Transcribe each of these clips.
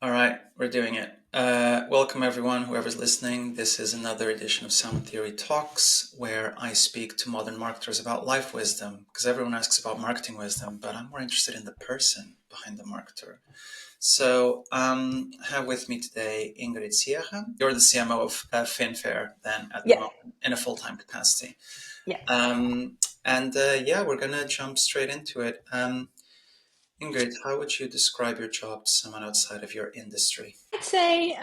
All right, we're doing it. Welcome, everyone, whoever's listening. This is another edition of Salmon Theory Talks, where I speak to modern marketers about life wisdom, because everyone asks about marketing wisdom, but I'm more interested in the person behind the marketer. So I have with me today Ingrid Sierra. You're the CMO of Finfare, then, at the Yeah, moment, in a full-time capacity. yeah. Yeah, we're going to jump straight into it. Ingrid, how would you describe your job to someone outside of your industry? I'd say,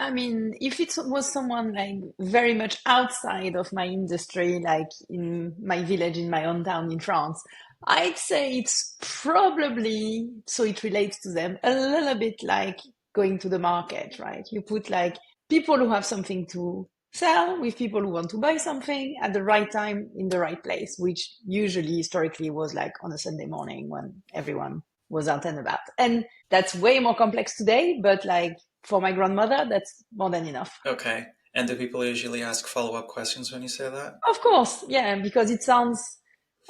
if it was someone like very much outside of my industry, like in my village, in my own town in France, I'd say it's probably, so it relates to them, a little bit like going to the market, right? You put like people who have something to sell with people who want to buy something at the right time in the right place, which usually historically was like on a Sunday morning when everyone was out and about. And that's way more complex today, but like for my grandmother, that's more than enough. Okay. And do people usually ask follow-up questions when you say that? Of course, yeah, because it sounds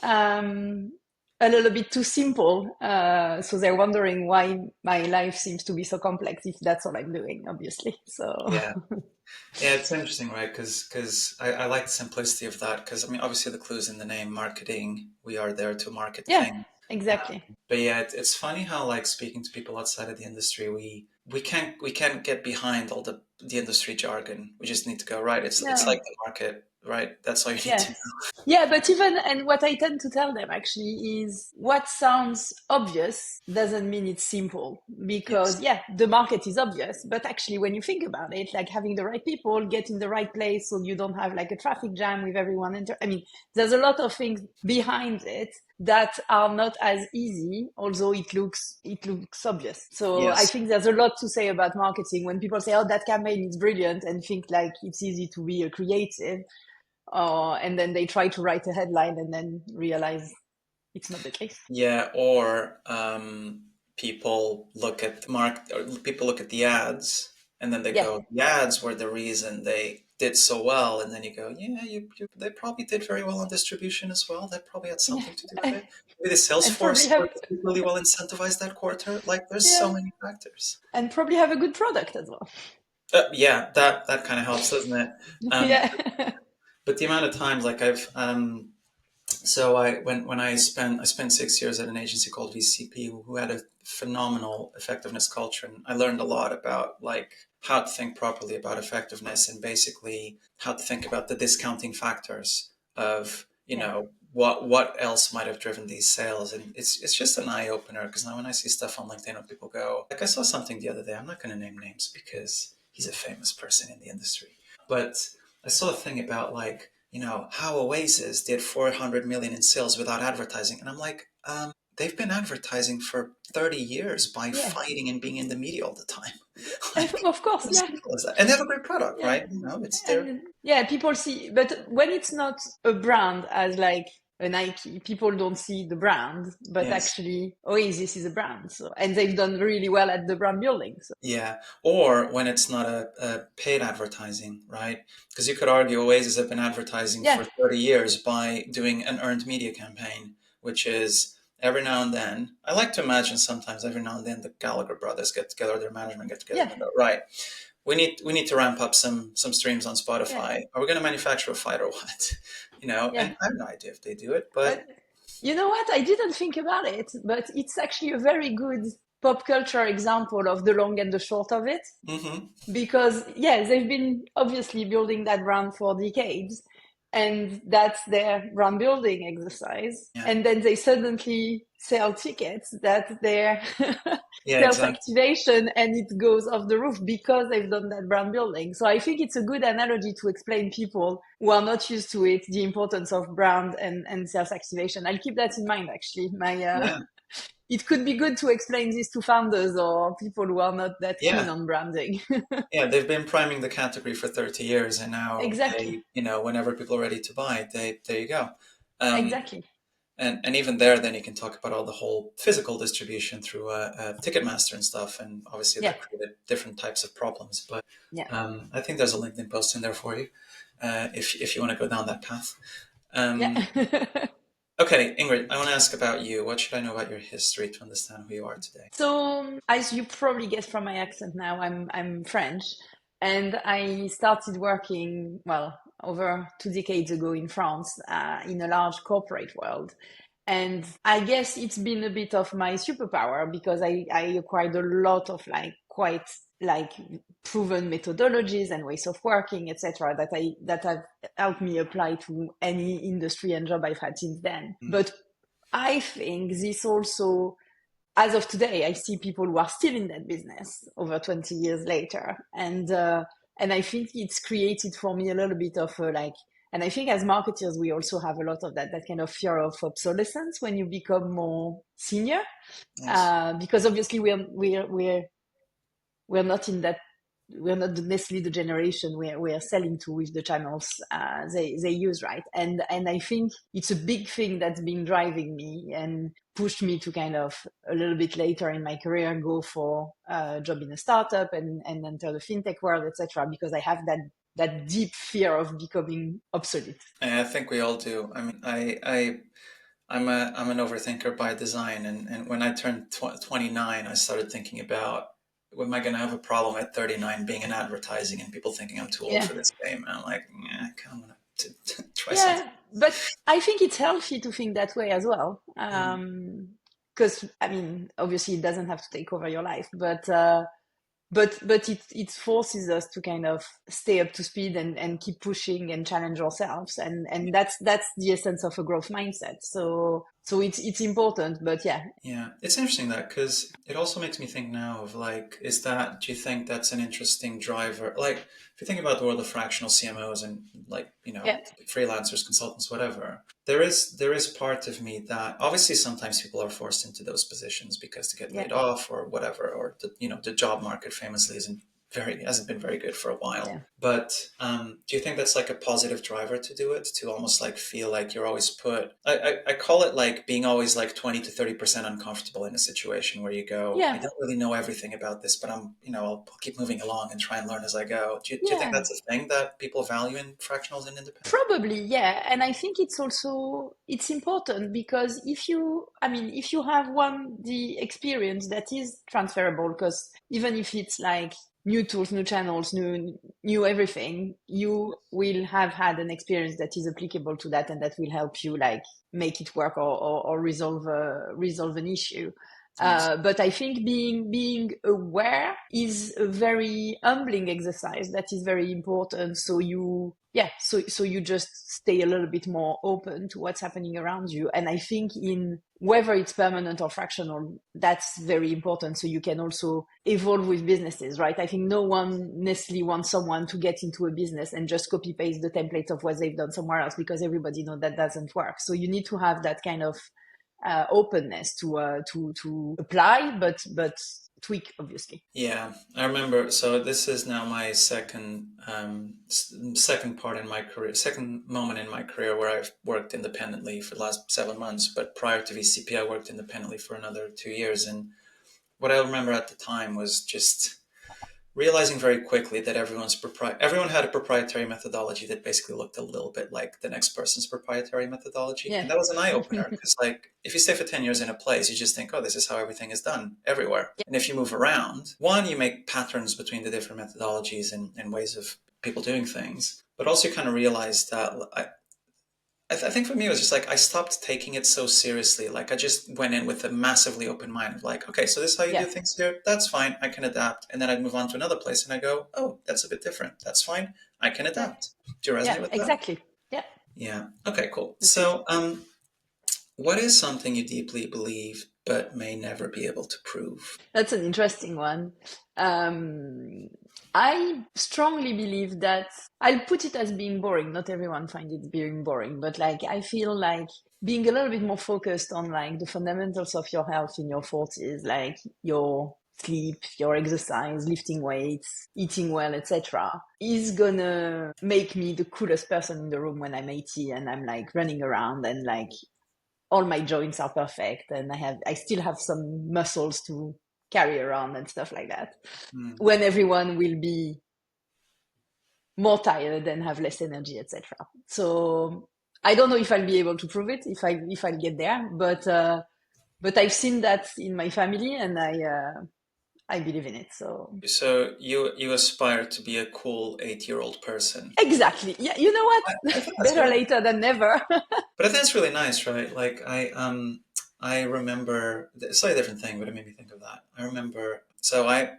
um, a little bit too simple. So they're wondering why my life seems to be so complex if that's all I'm doing, obviously. So, Yeah. Yeah, it's interesting, right? Because I like the simplicity of that. Because I mean, obviously the clue's in the name, marketing. We are there to market yeah, things. exactly. But yeah, it's funny how like speaking to people outside of the industry, we can't get behind all the industry jargon. We just need to go right. It's like No, the market, right? That's all you need to yes. know. Yeah, but even, and what I tend to tell them actually is what sounds obvious doesn't mean it's simple Yes. because, yeah, the market is obvious. But actually, when you think about it, like having the right people get in the right place so you don't have like a traffic jam with everyone. I mean, there's a lot of things behind it that are not as easy, although it looks obvious. So I Yes. think there's a lot to say about marketing when people say, "Oh, that campaign is brilliant," and think like it's easy to be a creative and then they try to write a headline and then realize it's not the case. Yeah, or people look at the ads and then they Yeah, go, the ads were the reason they did so well, and then you go, yeah, they probably did very well on distribution as well. That probably had yeah, something to do with it. Maybe the sales and probably force have were really well incentivized that quarter. Like, there's so yeah, many factors. and probably have a good product as well. Yeah, that kind of helps, doesn't it? Um, Yeah, but the amount of times, like so I spent 6 years at an agency called VCP, who had a phenomenal effectiveness culture, and I learned a lot about like how to think properly about effectiveness and basically how to think about the discounting factors of yeah, what else might have driven these sales. And it's just an eye opener, because now when I see stuff on LinkedIn where people go, like, I saw something the other day, I'm not going to name names because he's a famous person in the industry, but I saw a thing about like, how Oasis did 400 million in sales without advertising. And I'm like, they've been advertising for 30 years by yeah. fighting and being in the media all the time. Like, Of course, how yeah, simple is that? And they have a great product, yeah. right? It's their, And yeah, people see, but when it's not a brand as like a Nike, people don't see the brand, but yes. actually Oasis is a brand. So, and they've done really well at the brand building. So, Yeah. Or when it's not a paid advertising, right? Because you could argue Oasis have been advertising yeah, for 30 years by doing an earned media campaign, which is every now and then. I like to imagine sometimes every now and then the Gallagher brothers get together, their management get together yeah, and go, right, we need to ramp up some streams on yeah, Spotify. Are we going to manufacture a fight or what? yeah. And I have no idea if they do it, but But you know what? I didn't think about it, but it's actually a very good pop culture example of the long and the short of it. hmm Because, yeah, they've been obviously building that brand for decades, and that's their brand building exercise. yeah, And then they suddenly sell tickets that their yeah, sales exactly. activation and it goes off the roof because they've done that brand building. So I think it's a good analogy to explain people who are not used to it the importance of brand and sales activation. I'll keep that in mind actually. My Yeah, it could be good to explain this to founders or people who are not that keen yeah. on branding. Yeah, they've been priming the category for 30 years, and now Exactly. whenever people are ready to buy it, there you go. Um, Exactly. and even there, then you can talk about all the whole physical distribution through Ticketmaster and stuff, and obviously Yeah. that created different types of problems. But Yeah. I think there's a LinkedIn post in there for you if you want to go down that path. Yeah. Um, Okay, Ingrid, I want to ask about you. What should I know about your history to understand who you are today? So, as you probably guessed from my accent now, I'm French, and I started working, well, over 2 decades ago in France, in a large corporate world. And I guess it's been a bit of my superpower because I acquired a lot of like quite like proven methodologies and ways of working, etc., that have helped me apply to any industry and job I've had since then. Mm. But I think this also, as of today, I see people who are still in that business over 20 years later. And I think it's created for me a little bit of a like, and I think as marketers, we also have a lot of that kind of fear of obsolescence when you become more senior. Yes. Because obviously we're not in that, we're not necessarily the generation we're selling to with the channels they use, right? And I think it's a big thing that's been driving me and pushed me to kind of a little bit later in my career go for a job in a startup and enter the fintech world, etc., because I have that deep fear of becoming obsolete. I think we all do. I mean, I'm an overthinker by design, and when I turned 29, I started thinking about, am I going to have a problem at 39 being in advertising and people thinking I'm too old Yeah. for this game? And I'm like, yeah, I'm going to try something. Yeah, but I think it's healthy to think that way as well. Mm. Because I mean, obviously, it doesn't have to take over your life, but it forces us to kind of stay up to speed and keep pushing and challenge ourselves, and that's the essence of a growth mindset. So it's important, but yeah, Yeah, it's interesting that because it also makes me think now of like, do you think that's an interesting driver? Like, if you think about the world of fractional CMOs and like, yeah, freelancers, consultants, whatever, there is part of me that obviously sometimes people are forced into those positions because to get yeah, laid off or whatever, or the job market famously hasn't been very good for a while. yeah, But do you think that's like a positive driver to do it? To almost like feel like you're always I call it like being always like 20 to 30% uncomfortable in a situation where you go, I yeah, don't really know everything about this, but I'll keep moving along and try and learn as I go. Do you think yeah. that's a thing that people value in fractionals and independent? Probably, yeah. And I think it's important because I mean, if you have the experience that is transferable, because even if it's like new tools, new channels, new everything, you will have had an experience that is applicable to that and that will help you like make it work or resolve an issue. Yes. But I think being aware is a very humbling exercise that is very important. So so you just stay a little bit more open to what's happening around you. And I think in whether it's permanent or fractional, that's very important. So you can also evolve with businesses, right? I think no one necessarily wants someone to get into a business and just copy paste the templates of what they've done somewhere else because everybody knows that doesn't work. So you need to have that kind of openness to apply, but tweak, obviously. Yeah, I remember. So this is now my second part in my career, second moment in my career where I've worked independently for the last 7 months. But prior to VCP, I worked independently for another 2 years. And what I remember at the time was just realizing very quickly that everyone had a proprietary methodology that basically looked a little bit like the next person's proprietary methodology, Yeah. and that was an eye opener because like if you stay for 10 years in a place, you just think, oh, this is how everything is done everywhere. Yeah. And if you move around, one, you make patterns between the different methodologies and ways of people doing things, but also you kind of realize that I think for me, it was just like I stopped taking it so seriously. Like I just went in with a massively open mind of like, okay, so this is how you do Yeah. things here. That's fine. I can adapt. And then I'd move on to another place and I go, oh, that's a bit different. That's fine. I can Yeah. adapt. Do you resonate Yeah. with that? Exactly. Yeah. Yeah. Okay, cool. Agreed. So, what is something you deeply believe but may never be able to prove? That's an interesting one. Um, I strongly believe that I'll put it as being boring. Not everyone finds it being boring, but like I feel like being a little bit more focused on like the fundamentals of your health in your 40s, like your sleep, your exercise, lifting weights, eating well, etc., is gonna make me the coolest person in the room when I'm 80 and I'm like running around and like all my joints are perfect and I still have some muscles to carry around and stuff like that. Hmm. When everyone will be more tired and have less energy, etc. So I don't know if I'll be able to prove it if I'll get there, but I've seen that in my family, and I believe in it. So So you aspire to be a cool 8-year-old person. exactly, yeah. You know what? I think that's Better really, later than never. but I think it's really nice, right? Like I remember it's a slightly different thing, but it made me think of that. I remember, so I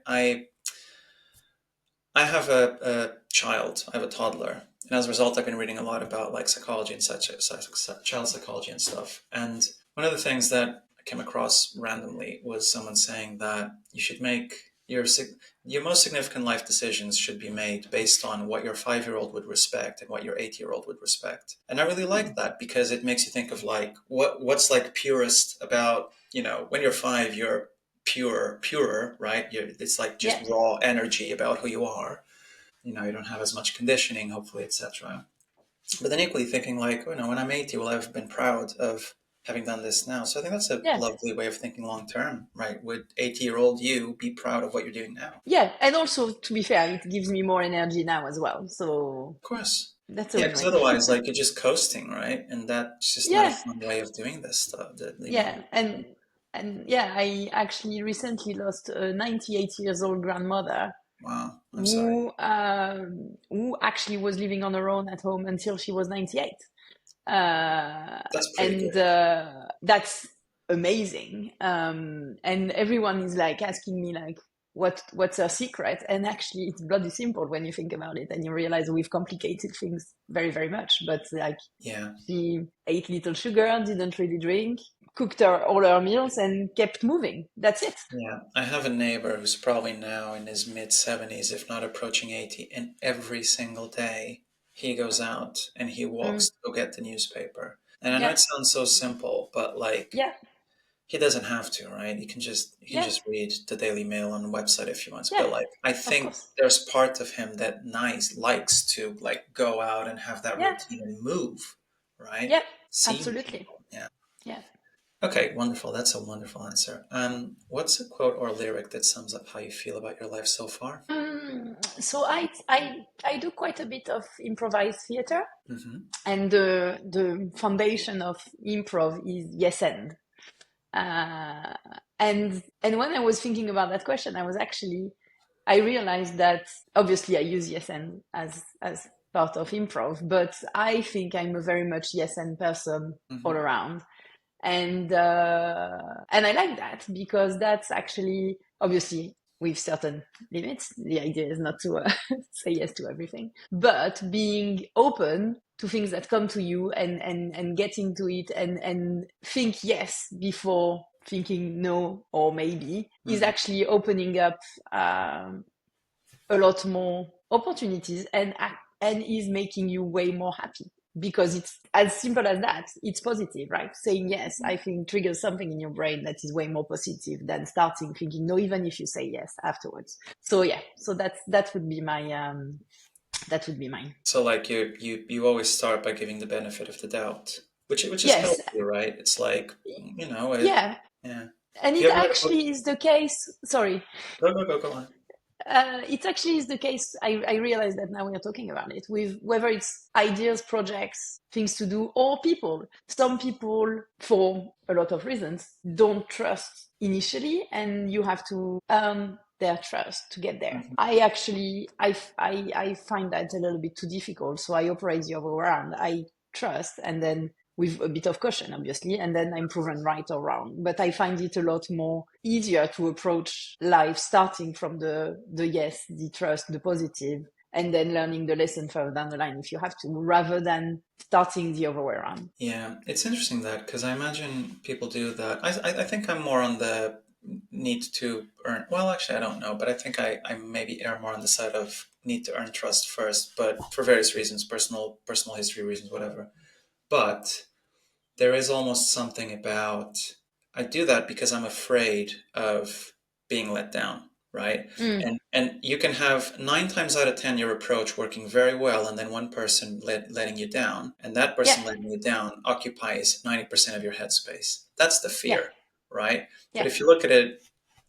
have a child. I have a toddler, and as a result, I've been reading a lot about like psychology and child psychology and stuff. And one of the things that I came across randomly was someone saying that you should make your most significant life decisions should be made based on what your 5-year-old would respect and what your 8-year-old would respect. And I really like that because it makes you think of like what's like purest about, when you're 5, you're purer, right? It's like just Yeah, raw energy about who you are. You don't have as much conditioning, hopefully, etc. But then equally thinking like, when I'm 80, will I have been proud of having done this now? So I think that's a yeah, lovely way of thinking long term, right? Would 80-year-old you be proud of what you're doing now? yeah. And also, to be fair, it gives me more energy now as well. So Of course. that's a Yeah, because win-win. otherwise, like, you're just coasting, right? And that's just not a Yeah, fun way of doing this stuff. yeah, and yeah, I actually recently lost a 98 years old grandmother Wow, I'm sorry. who actually was living on her own at home until she was 98. That's pretty And good. that's amazing. And everyone is like asking me like, what's her secret? And actually, it's bloody simple when you think about it, and you realize we've complicated things very, very much. But like, Yeah. she ate little sugar, didn't really drink, cooked her all her meals, and kept moving. That's it. Yeah, I have a neighbor who's probably now in his mid 70s, if not approaching 80, and every single day he goes out and he Mm, walks to go get the newspaper. And I know yeah, it sounds so simple, but like yeah, he doesn't have to, right? He can yeah, just read the Daily Mail on the website if he wants. But yeah. like I Of think course. there's part of him that likes to like go out and have that Yeah, routine and move, right? yeah, Seeing absolutely. people. Yeah. Yeah. Okay, wonderful. That's a wonderful answer. What's a quote or lyric that sums up how you feel about your life so far? So I do quite a bit of improvised theater, Hmm. and the foundation of improv is yes and. Uh, and when I was thinking about that question, I realized that obviously I use yes and as part of improv, but I think I'm a very much yes and person all Hmm. around. And I like that because that's actually obviously with certain limits. The idea is not to say yes to everything, but being open to things that come to you, and getting to it, and think yes before thinking no or maybe, is Hmm. actually opening up um, a lot more opportunities, and is making you way more happy, because it's as simple as that. It's positive, right? Saying yes, I think, triggers something in your brain that is way more positive than starting thinking no, even if you say yes afterwards. So yeah, so that would be my that would be mine. So like you always start by giving the benefit of the doubt, which is Yes, healthy, right? It's like, yeah, yeah. and Have it you ever read a book? actually is the case. Sorry. Go on. It actually is the case. I realize that now we are talking about it, with whether it's ideas, projects, things to do, or people. Some people, for a lot of reasons, don't trust initially, and you have to earn their trust to get there. Hmm. I actually, I find that a little bit too difficult, so I operate the other way around. I trust, and then with a bit of caution, obviously, and then I'm proven right or wrong. But I find it a lot more easier to approach life starting from the yes, the trust, the positive, and then learning the lesson further down the line if you have to, rather than starting the other way around. Yeah, it's interesting that because I imagine people do that. I think I'm more on the need to earn. Well, actually, I don't know, but I think I maybe err more on the side of need to earn trust first, but for various reasons, personal history reasons, whatever. But there is almost something about I do that because I'm afraid of being let down, right? Mm, And you can have 9 times out of 10 your approach working very well, and then one person letting you down, and that yeah, person letting you down occupies 90% of your headspace. That's the yeah, fear, right? But yeah, if you look at it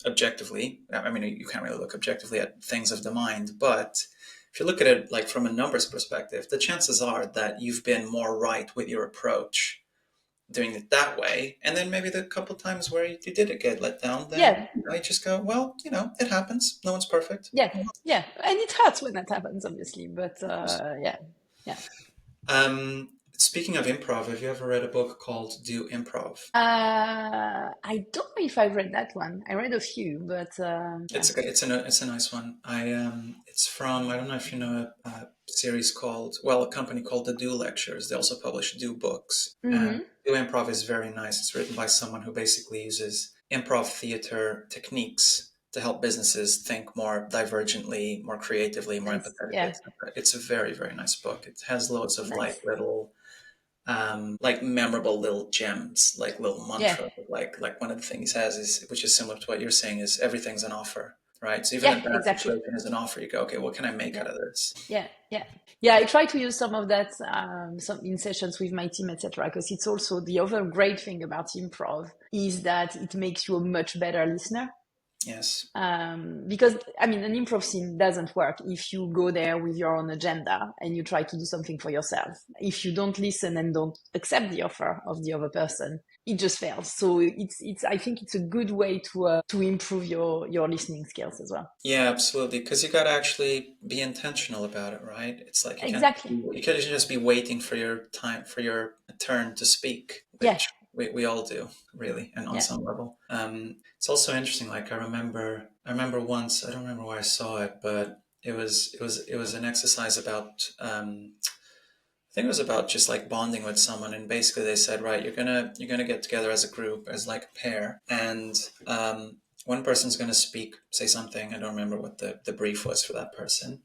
objectively, I mean, you can't really look objectively at things of the mind, but if you look at it like from a numbers perspective, the chances are that you've been more right with your approach doing it that way. And then maybe the couple times where you did it get let down, then Yeah, you just go, well, it happens. No one's perfect. yeah, yeah. And it hurts when that happens, obviously. But yeah, yeah. Speaking of improv, have you ever read a book called Do Improv? I don't know if I've read that one. I read a few, but yeah. It's a nice one. It's from, I don't know if you know a series called, well, a company called the Do Lectures. They also publish Do Books. And Mm-hmm. Do Improv is very nice. It's written by someone who basically uses improv theater techniques to help businesses think more divergently, more creatively, more Nice. empathetically, Yeah. etc. It's a very, very nice book. It has loads of Nice. like memorable little gems, like little Yeah. mantra. Like one of the things he has is, which is similar to what you're saying, is everything's an offer, right? So even a Yeah. bad Exactly. situation is an offer. You go, okay, what can I make Yeah. out of this? Yeah. Yeah. Yeah. I try to use some of that some in sessions with my team, etc. Because it's also the other great thing about improv is that it makes you a much better listener. Yes. Because I mean, an improv scene doesn't work if you go there with your own agenda and you try to do something for yourself. If you don't listen and don't accept the offer of the other person, it just fails. So it's I think it's a good way to improve your listening skills as well. Yeah, absolutely. Because you got to actually be intentional about it, right? It's like Exactly. you can't just be waiting for your time, for your turn to speak, Yeah. which we all do, really, and on Yeah. some level. It's also interesting. Like I remember once, I don't remember where I saw it, but it was an exercise about, I think it was about just like bonding with someone, and basically they said, right, you're gonna get together as a group, as like a pair, and one person's gonna speak, say something. I don't remember what the brief was for that person,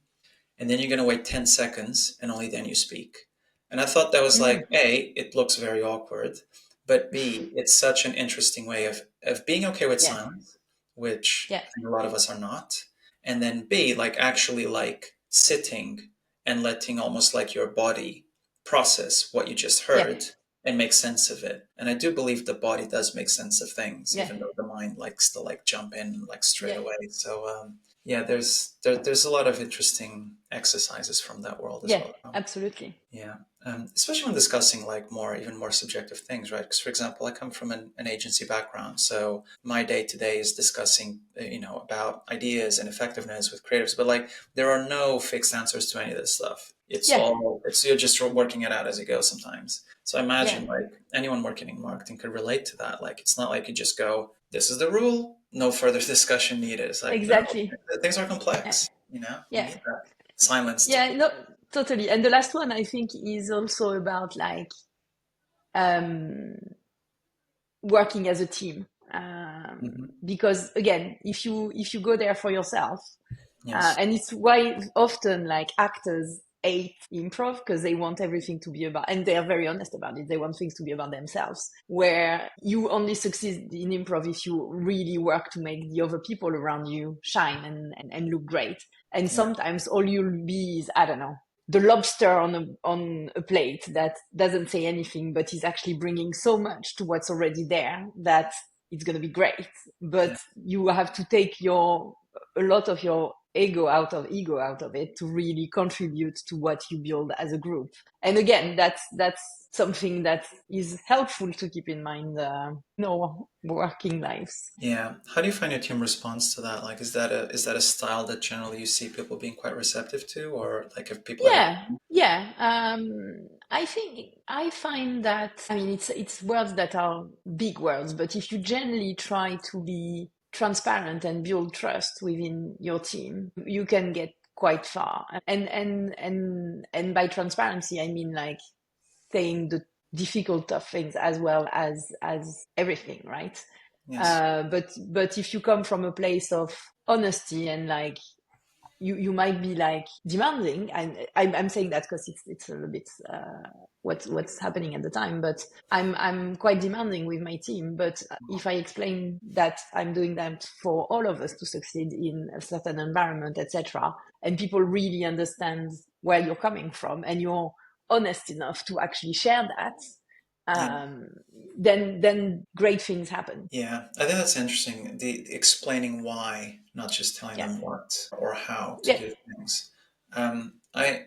and then you're going to wait 10 seconds and only then you speak. And I thought that was Mm. like, A, it looks very awkward, but B, it's such an interesting way of being okay with Yeah. silence, which Yeah. I think a lot of us are not. And then B, like actually like sitting and letting almost like your body process what you just Yeah. heard and make sense of it. And I do believe the body does make sense of things, Yeah. even though the mind likes to like jump in like straight Yeah. away. So yeah, there's a lot of interesting exercises from that world as Yeah. well. Absolutely. Yeah, especially when discussing like even more subjective things, right? Because for example, I come from an agency background, so my day to day is discussing, about ideas and effectiveness with creatives. But like, there are no fixed answers to any of this stuff. Yeah. You're just working it out as you go sometimes. So I Yeah. imagine like anyone working in marketing could relate to that. Like, it's not like you just go, "This is the rule, no further discussion needed." It's like, no, Exactly. things are Yeah. complex. You Yeah. need that silence to. Yeah. No. Totally. And the last one I think is also about like um working as a team, Mhm. because again if you go there for yourself, Yes. and it's why often like actors hate improv because they want everything to be about, and they are very honest about it, they want things to be about themselves, where you only succeed in improv if you really work to make the other people around you shine and look great. And Yeah. sometimes all you'll be is, I don't know, the lobster on a plate that doesn't say anything, but is actually bringing so much to what's already there that it's going to be great. Yeah. But you have to take a lot of your ego out of it to really contribute to what you build as a group. And again, that's something that is helpful to keep in mind in our working lives. Yeah. How do you find your team responds to that? Like, is that a style that generally you see people being quite receptive to, or like if people ever? Yeah, yeah. I think I find that, I mean, it's words that are big words, but if you generally try to be transparent and build trust within your team, you can get quite far. And by transparency, I mean like saying the difficult tough things as well as everything, right? Yes. But if you come from a place of honesty and like you might be like demanding, and I'm saying that because it's a little bit what's happening at the time, but I'm quite demanding with my team. But if I explain that I'm doing that for all of us to succeed in a certain environment, etc., and people really understand where you're coming from and you're honest enough to actually share that, Yeah. um, then great things happen. Yeah. I think that's interesting. The explaining why, not just telling Yeah, them what or how to yeah, do things. I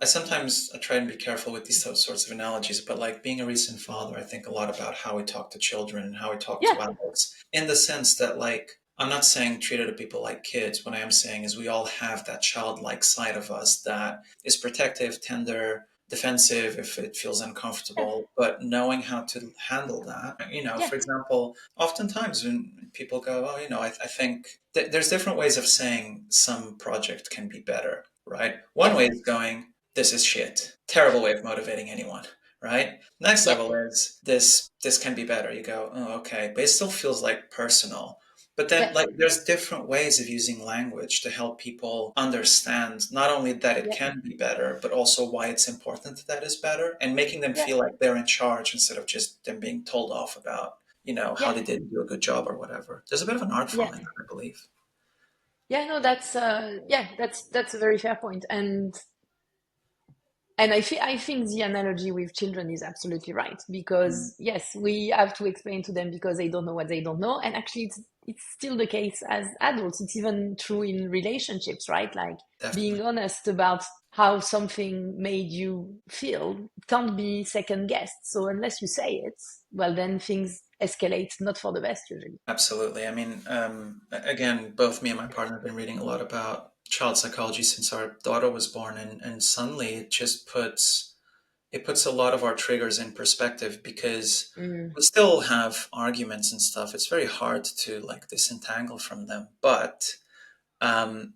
sometimes I try and be careful with these sorts of analogies, but like being a recent father, I think a lot about how we talk to children and how we talk Yeah, to adults, in the sense that like I'm not saying treat other people like kids. What I am saying is we all have that childlike side of us that is protective, tender, defensive if it feels yeah, uncomfortable, but knowing how to handle that. yeah, For example, oftentimes when people go, oh, I think there's different ways of saying some project can be better, right? One yeah, way is going, this is shit. Terrible way of motivating anyone, right? Next yeah, level is this can be better. You go, oh, okay, but it still feels like personal. But then, yeah, like, there's different ways of using language to help people understand not only that it yeah, can be better, but also why it's important that it's better, and making them yeah, feel like they're in charge instead of just them being told off about, how yeah, they didn't do a good job or whatever. There's a bit of an art yeah. form in that, I believe. Yeah, no, that's a very fair point. And I think the analogy with children is absolutely right Mm, because yes, we have to explain to them because they don't know what they don't know. And actually it's still the case as adults. It's even true in relationships, right? Like being definitely. honest about how something made you feel can't be second guessed. So unless you say it, well, then things escalate not for the best usually. Absolutely. I mean, again, both me and my partner have been reading a lot about child psychology since our daughter was born, and suddenly it puts a lot of our triggers in perspective because Mm, we still have arguments and stuff. It's very hard to like disentangle from them, but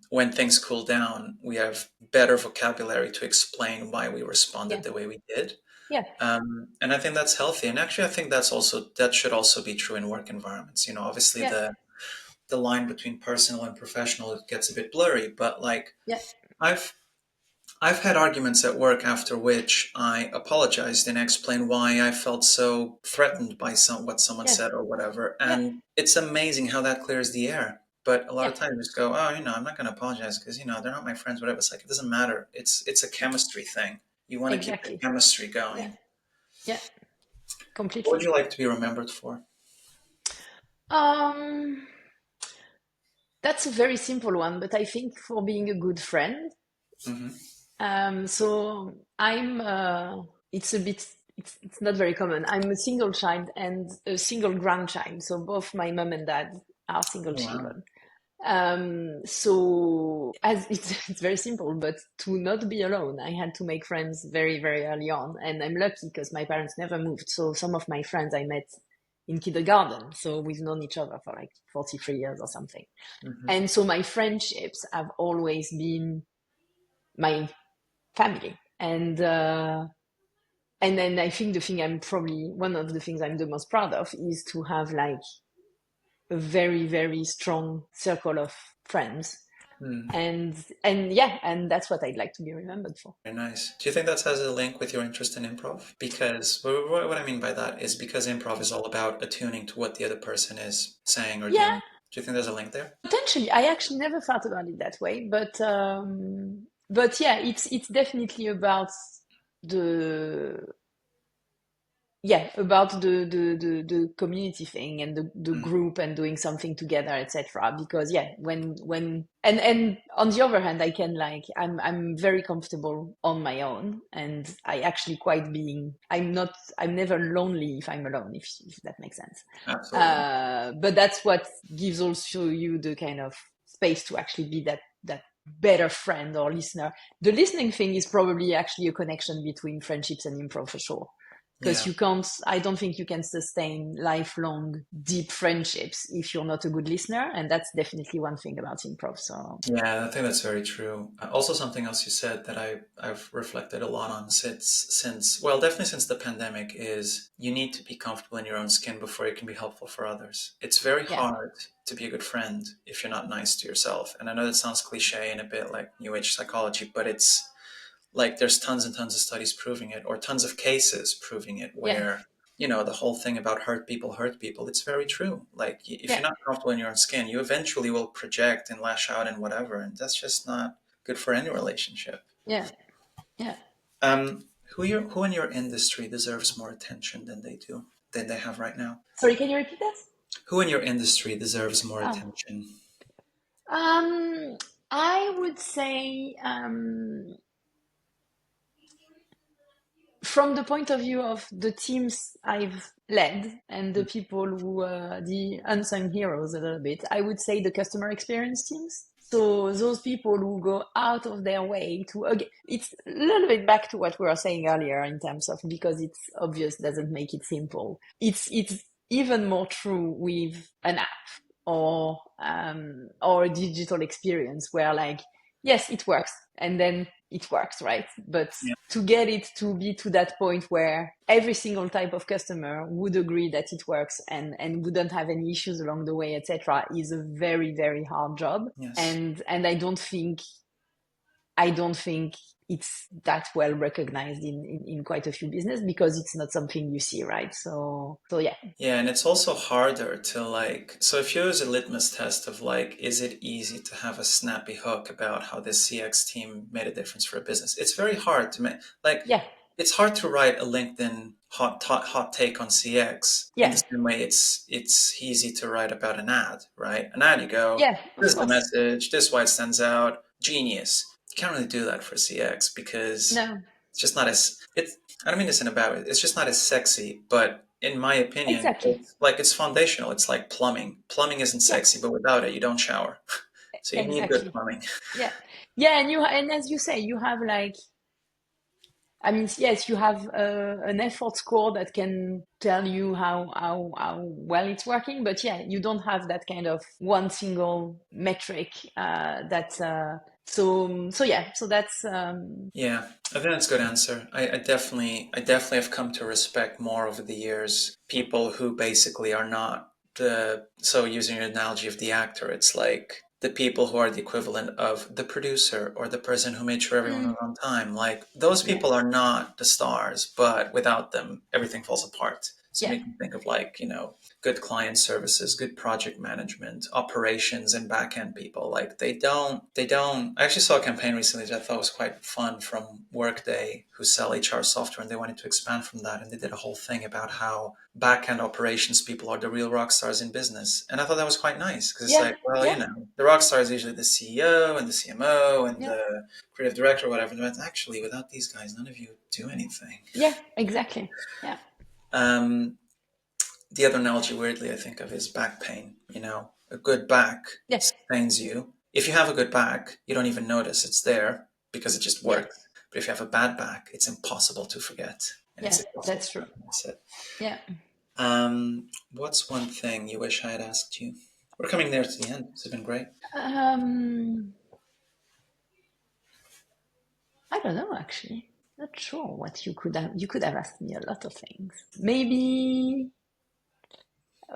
when things cool down, we have better vocabulary to explain why we yeah, responded the way we did. yeah, And I think that's healthy. And actually, I think that should also be true in work environments. Obviously yeah, the line between personal and professional gets a bit blurry, but like yeah, I've I've had arguments at work after which I apologized and explained why I felt so threatened by what someone yeah, said or whatever. yeah, And it's amazing how that clears the air. But a lot yeah, of times just go, oh, I'm not going to apologize because they're not my friends, whatever. It's like it doesn't matter. It's a yeah, chemistry thing. You want to keep the exactly. chemistry Yeah, going. yeah, What would completely. you like to be remembered for? Um, that's a very simple one, but I think for being a good friend. Hmm. So it's a bit, it's not very common. I'm a single child and a single grandchild. So both my mom and dad are single Oh, wow. children. So as it's very simple, but to not be alone, I had to make friends very, very early on. And I'm lucky because my parents never moved. So some of my friends I met in kindergarten. So we've known each other for like 43 years or something. Hmm. And so my friendships have always been my family. And then I think the thing I'm probably one of the things I'm the most proud of is to have like a very, very strong circle of friends. And yeah, and that's what I'd like to be remembered for. Very nice. Do you think that has a link with your interest in improv? Because what I mean by that is because improv is all about attuning to what the other person is saying or Yeah, doing. Do you think there's a link there? potentially. I actually never thought about it that way, but yeah, it's definitely about the about the community thing and the Mm. group and doing something together, etc. Because yeah, when and on the other hand, I can like I'm very comfortable on my own, and I actually quite being I'm never lonely if I'm alone, if that makes sense. Absolutely. But that's what gives also you the kind of space to actually be that better friend or listener. The listening thing is probably actually a connection between friendships and improv for sure, because Yeah. you can't I don't think you can sustain lifelong deep friendships if you're not a good listener, and that's definitely one thing about improv. So Yeah, I think that's very true. Also, something else you said that I've reflected a lot on since well, definitely since the pandemic is you need to be comfortable in your own skin before you can be helpful for others. It's very yeah, hard to be a good friend if you're not nice to yourself. And I know that sounds cliche and a bit like new age psychology, but it's like there's tons and tons of studies proving it or tons of cases proving it yeah, where the whole thing about hurt people, it's very true. Like if yeah, you're not comfortable in your own skin, you eventually will project and lash out and whatever, and that's just not good for any relationship. yeah, yeah. Who in your industry deserves more attention than they have right now? Sorry, can you repeat that? Who in your industry deserves more Oh. attention? I would say, from the point of view of the teams I've led and the people who are the unsung heroes a little bit, I would say the customer experience teams. So those people who go out of their way to, again, it's a little bit back to what we were saying earlier in terms of, because it's obvious doesn't make it simple. It's even more true with an app or a digital experience where, like, yes, it works, and then it works, right? But Yeah. to get it to be to that point where every single type of customer would agree that it works and wouldn't have any issues along the way, etc., is a very, very hard job. Yes. And I don't think it's that well recognized in quite a few business, because it's not something you see, right? So yeah. Yeah, and it's also harder to like, so if you use a litmus test of like, is it easy to have a snappy hook about how this CX team made a difference for a business? It's very hard to make, like, Yeah. it's hard to write a LinkedIn hot take on CX in the Yeah. same way it's easy to write about an ad, right? An ad, you go, Yeah, this of is the course. message, this is why it stands out, genius. You can't really do that for CX because No, it's just not as it's. I don't mean this in a bad way. It's just not as sexy. But in my opinion, exactly. it's like it's foundational. It's like plumbing. Plumbing isn't Yeah, sexy, but without it, you don't shower. So you need good exactly. plumbing. Yeah. Yeah, and as you say, you have like, I mean, yes, you have an effort score that can tell you how well it's working, but yeah, you don't have that kind of one single metric so yeah, so that's Yeah, I think that's a good answer. I definitely have come to respect more over the years people who basically are not the, so using your analogy of the actor, it's like the people who are the equivalent of the producer or the person who made sure everyone mm, was on time. Like those yeah, people are not the stars, but without them, everything falls apart. So yeah, make me think of like, good client services, good project management, operations and back end people. Like they don't I actually saw a campaign recently that I thought was quite fun from Workday who sell HR software and they wanted to expand from that and they did a whole thing about how back end operations people are the real rock stars in business. And I thought that was quite nice because it's yeah, like, well, yeah, the rock star is usually the CEO and the CMO and yeah, the creative director or whatever. But actually without these guys, none of you do anything. yeah, exactly. Yeah, Um, the other analogy, weirdly, I think of is back pain. A good back yeah, sustains you. If you have a good back, you don't even notice it's there because it just yeah, works. But if you have a bad back, it's impossible to forget, and it's yeah, impossible that's to true. miss it. Yeah. What's one thing you wish I had asked you? We're coming near to the end. This has been great. Um, I don't know, actually. Not sure what you could have asked me a lot of things. Maybe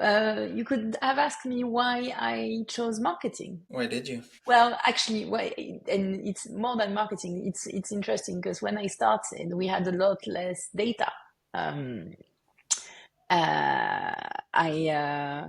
you could have asked me why I chose marketing. Why did you? Well, actually, why, and it's more than marketing. It's interesting because when I started, we had a lot less data. Um, I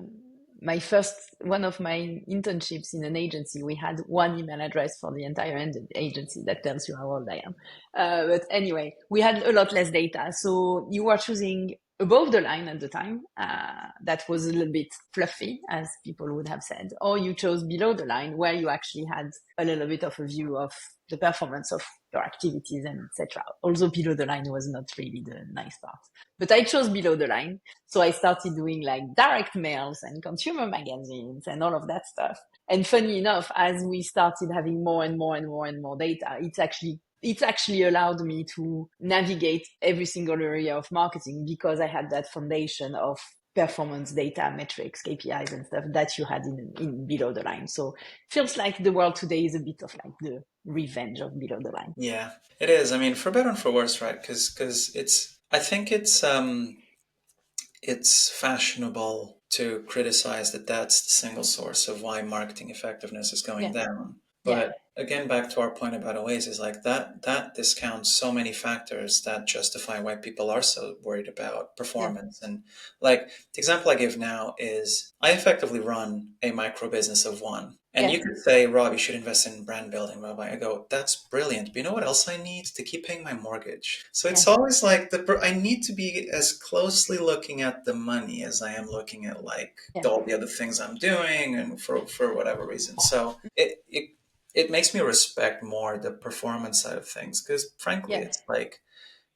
my first one of my internships in an agency, we had one email address for the entire agency. That tells you how old I am. But anyway, we had a lot less data, so you were choosing above the line at the time. That was a little bit fluffy, as people would have said, or you chose below the line, where you actually had a little bit of a view of the performance of your activities and etc. Although below the line was not really the nice part, but I chose below the line. So I started doing like direct mails and consumer magazines and all of that stuff. And funny enough, as we started having more and more and more and more data, it's actually allowed me to navigate every single area of marketing because I had that foundation of performance data metrics, KPIs and stuff that you had in below the line. So feels like the world today is a bit of like the revenge of below the line. Yeah, it is. I mean, for better and for worse, right? Because it's. I think it's fashionable to criticize that that's the single source of why marketing effectiveness is going Yeah. down. Yeah. But again, back to our point about Oasis, like that discounts so many factors that justify why people are so worried about Yeah. performance. And like the example I give now is I effectively run a micro business of one. And Yeah. you could say, Rob, you should invest in brand building, Rob. I go, that's brilliant. But you know what else I need? To keep paying my mortgage. So it's Yeah. always like I need to be as closely looking at the money as I am looking at like Yeah. all the other things I'm doing and for whatever reason. So it makes me respect more the performance side of things because frankly, Yeah, it's like,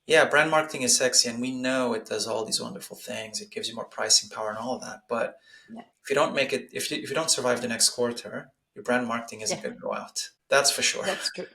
yeah, brand marketing is sexy and we know it does all these wonderful things. It gives you more pricing power and all of that. But yeah, if you don't make it, if you don't survive the next quarter, your brand marketing isn't yeah. going to go out. That's for sure. That's true.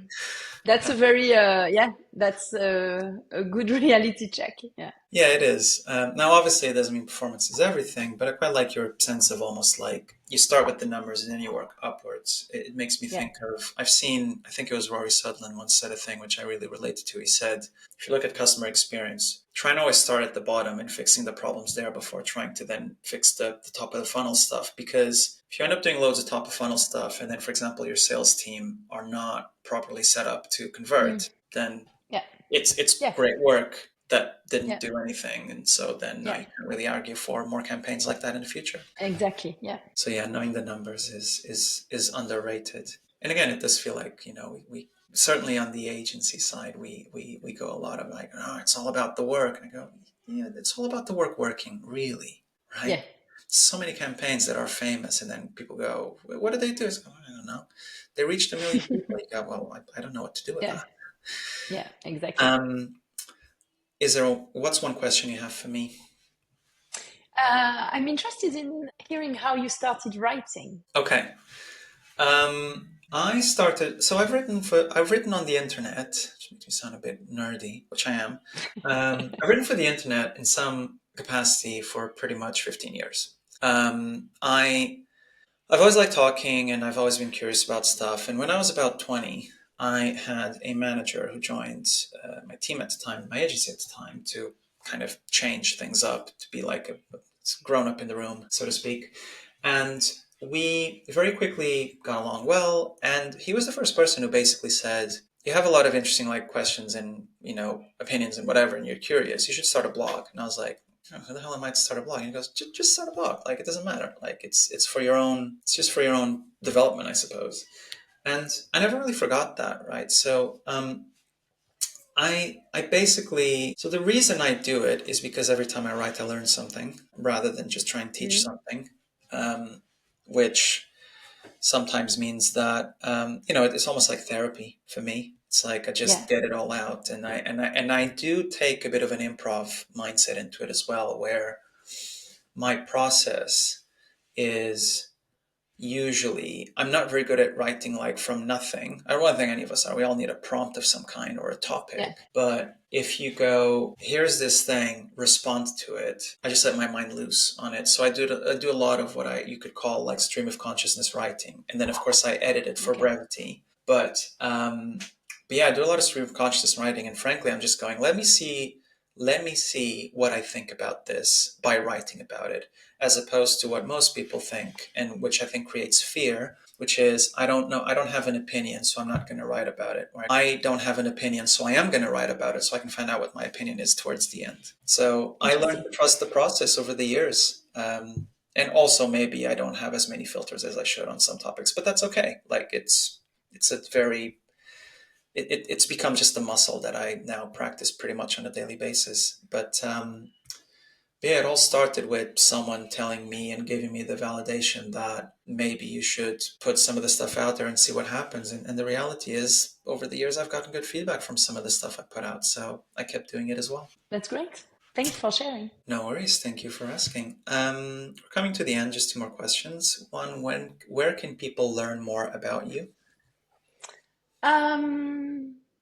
That's a very yeah. That's a good reality check. Yeah, Yeah, it is. Now, obviously, it doesn't mean performance is everything, but I quite like your sense of almost like you start with the numbers and then you work upwards. It makes me yeah. think of, I've seen, I think it was Rory Sutherland once said a thing which I really related to. He said, if you look at customer experience, try and always start at the bottom and fixing the problems there before trying to then fix the top of the funnel stuff. Because if you end up doing loads of top of funnel stuff, and then, for example, your sales team are not properly set up to Mm, convert, then yeah, it's yeah, great work that didn't yeah, do anything, and so then now yeah. you can really argue for more campaigns like that in the future. Exactly. Yeah, So yeah, knowing the numbers is underrated. And again, it does feel like we certainly on the agency side we go a lot of like, oh, it's all about the work, and I go, yeah, it's all about the work working really, right? yeah, So many campaigns that are famous, and then people go, what did they do? It's, oh, I don't know. They reached 1 million people. You go, well, I don't know what to do with yeah, that. yeah. Exactly. Um, Is there what's one question you have for me? I'm interested in hearing how you started writing. Okay. I started. So I've written on the internet, which makes me sound a bit nerdy, which I am. I've written for the internet in some capacity for pretty much 15 years. I've always liked talking, and I've always been curious about stuff. And when I was about 20, I had a manager who joined my team at the time, my agency at the time, to kind of change things up, to be like a grown up in the room, so to speak. And we very quickly got along well. And he was the first person who basically said, "You have a lot of interesting like questions and opinions and whatever, and you're curious. You should start a blog." And I was like, oh, who the hell am I to start a blog? And he goes, just start a blog. Like it doesn't matter. Like it's for your own. It's just for your own development, I suppose. And I never really forgot that, right? So I basically, so the reason I do it is because every time I write, I learn something rather than just try and teach Mm, something, which sometimes means that it's almost like therapy for me. It's like I yeah, just get it all out, and I do take a bit of an improv mindset into it as well, where my process is usually I'm not very good at writing like from nothing. I don't think any of us are. We all need a prompt of some kind or a yeah, topic. But if you go, here's this thing, respond to it. I just let my mind loose on it. So I do a lot of what you could call like stream of consciousness writing, and then of course I edit it for okay, brevity. But yeah, I do a lot of stream of consciousness writing, and frankly, I'm just going, let me see what I think about this by writing about it, as opposed to what most people think, and which I think creates fear, which is, I don't know, I don't have an opinion, so I'm not going to write about it. Or I don't have an opinion, so I am going to write about it so I can find out what my opinion is towards the end. So I learned interesting. to trust the process over the years. And also maybe I don't have as many filters as I should on some topics, but that's okay. Like it's a very it's become just a muscle that I now practice pretty much on a daily basis. But yeah, it all started with someone telling me and giving me the validation that maybe you should put some of the stuff out there and see what happens. And the reality is, over the years, I've gotten good feedback from some of the stuff I put out. So I kept doing it as well. That's great. Thanks for sharing. No worries. Thank you for asking. We're coming to the end. Just two more questions. One, where can people learn more about you?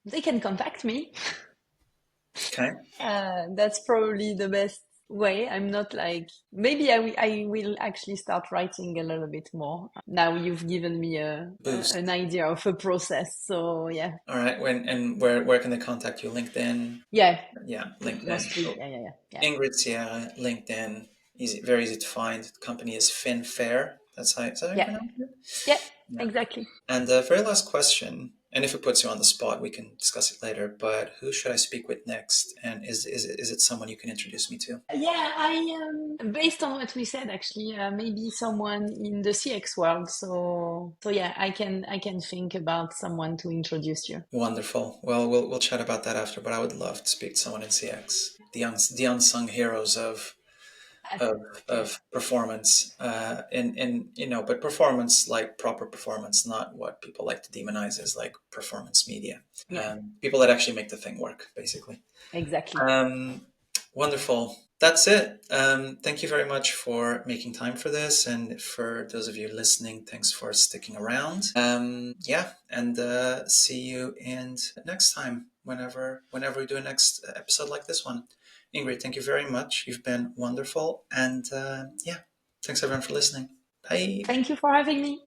They can contact me. Okay. That's probably the best way. I'm not like, maybe I will actually start writing a little bit more. Now you've given me an Boost. idea of a process. So yeah, All right. Where can they contact you? LinkedIn. yeah, Yeah, LinkedIn. mostly. So Yeah, yeah, yeah, yeah. Ingrid Sierra, LinkedIn, easy, very easy to find. The company is Finfare. Is that how you Yeah, pronounce it? yeah, Yeah. exactly. And the very last question, and if it puts you on the spot, we can discuss it later. But who should I speak with next? And is it someone you can introduce me to? Yeah, based on what we said, actually, maybe someone in the CX world. So yeah, I can think about someone to introduce you. Wonderful. Well, we'll chat about that after. But I would love to speak to someone in CX, the unsung heroes of of Okay. performance, in but performance like proper performance, not what people like to demonize as like performance media. Yeah, People that actually make the thing work, basically. exactly. Um, Wonderful. That's it. Thank you very much for making time for this, and for those of you listening, thanks for sticking around. Yeah, and see you in next time, whenever we do a next episode like this one. Ingrid, thank you very much. You've been wonderful, and yeah, thanks everyone for listening. Bye. Thank you for having me.